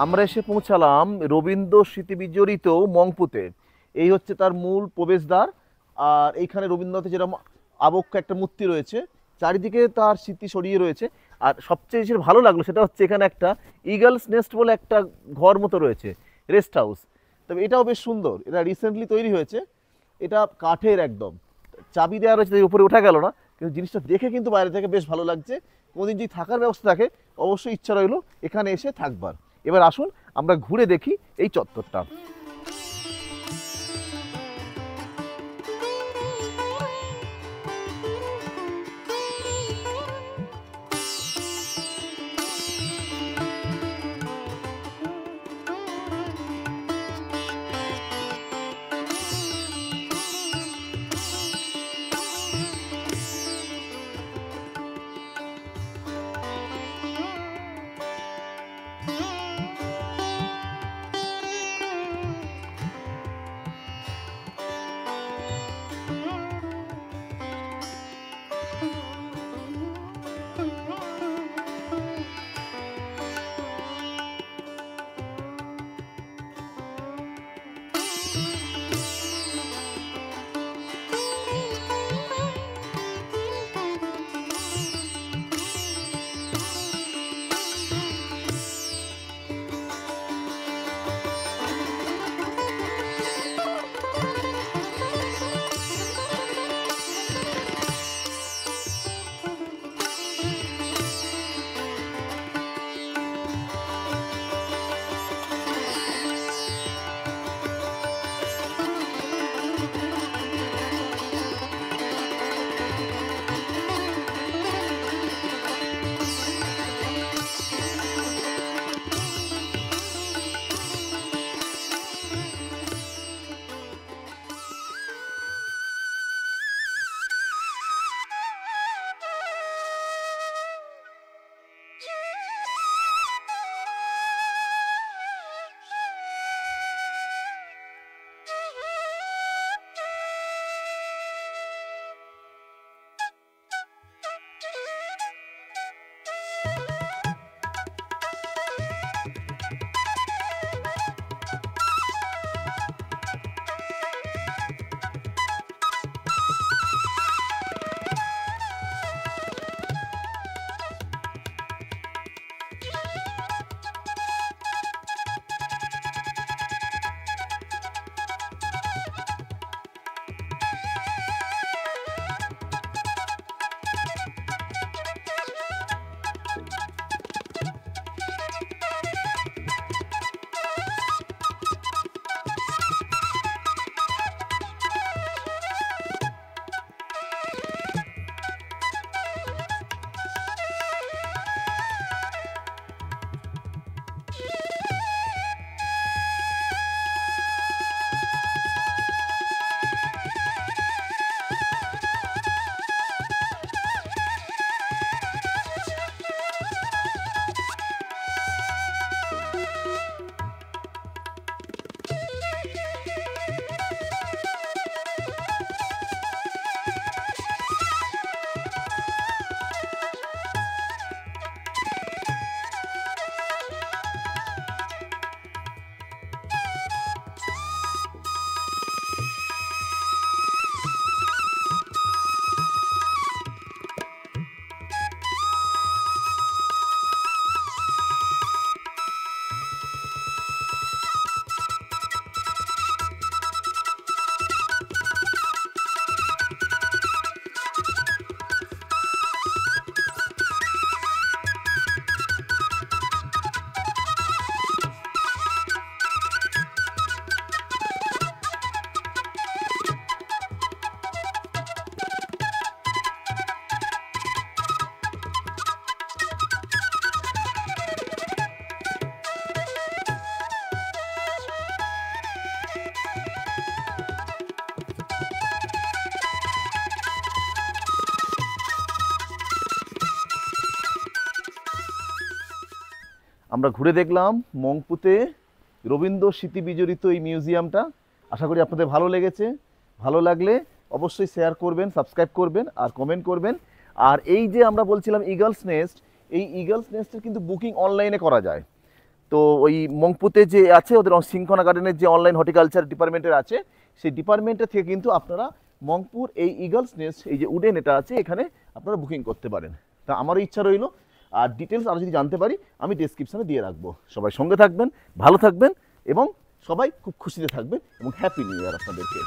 আমরা এসে পৌঁছালাম রবীন্দ্র স্মৃতিবিজড়িত মংপুতে। এই হচ্ছে তার মূল প্রবেশদ্বার। আর এইখানে রবীন্দ্রনাথের যেরকম আবক্ষ একটা মূর্তি রয়েছে, চারিদিকে তার স্মৃতি ছড়িয়ে রয়েছে। আর সবচেয়ে যেটা ভালো লাগলো সেটা হচ্ছে এখানে একটা ইগলস নেস্ট বলে একটা ঘর মতো রয়েছে, রেস্ট হাউস। তবে এটাও বেশ সুন্দর, এটা রিসেন্টলি তৈরি হয়েছে। এটা কাঠের একদম, চাবি দেওয়া রয়েছে, উপরে ওঠা গেল না, কিন্তু জিনিসটা দেখে কিন্তু বাইরে থেকে বেশ ভালো লাগছে। কোনোদিন যদি থাকার ব্যবস্থা থাকে অবশ্যই ইচ্ছা রইলো এখানে এসে থাকবার। এবার আসুন আমরা ঘুরে দেখি এই চত্বরটা। আমরা ঘুরে দেখলাম মংপুতে রবীন্দ্র স্মৃতি বিজড়িত এই মিউজিয়ামটা। আশা করি আপনাদের ভালো লেগেছে। ভালো লাগলে অবশ্যই শেয়ার করবেন, সাবস্ক্রাইব করবেন আর কমেন্ট করবেন। আর এই যে আমরা বলছিলাম ইগলস নেস্ট, এই ইগলস নেস্টের কিন্তু বুকিং অনলাইনে করা যায়। তো ওই মংপুতে যে আছে ওদের সিংকনা গার্ডেনের যে অনলাইন হর্টিকালচার ডিপার্টমেন্টের আছে, সেই ডিপার্টমেন্টের থেকে কিন্তু আপনারা মংপুর এই ইগলস নেস্ট এই যে উডেন এটা আছে এখানে আপনারা বুকিং করতে পারেন। তা আমারও ইচ্ছা রইলো, আর ডিটেলস আরও যদি জানতে পারি আমি ডেসক্রিপশানে দিয়ে রাখবো। সবাই সঙ্গে থাকবেন, ভালো থাকবেন এবং সবাই খুব খুশিতে থাকবেন এবং হ্যাপি নিউ ইয়ার আপনাদেরকে।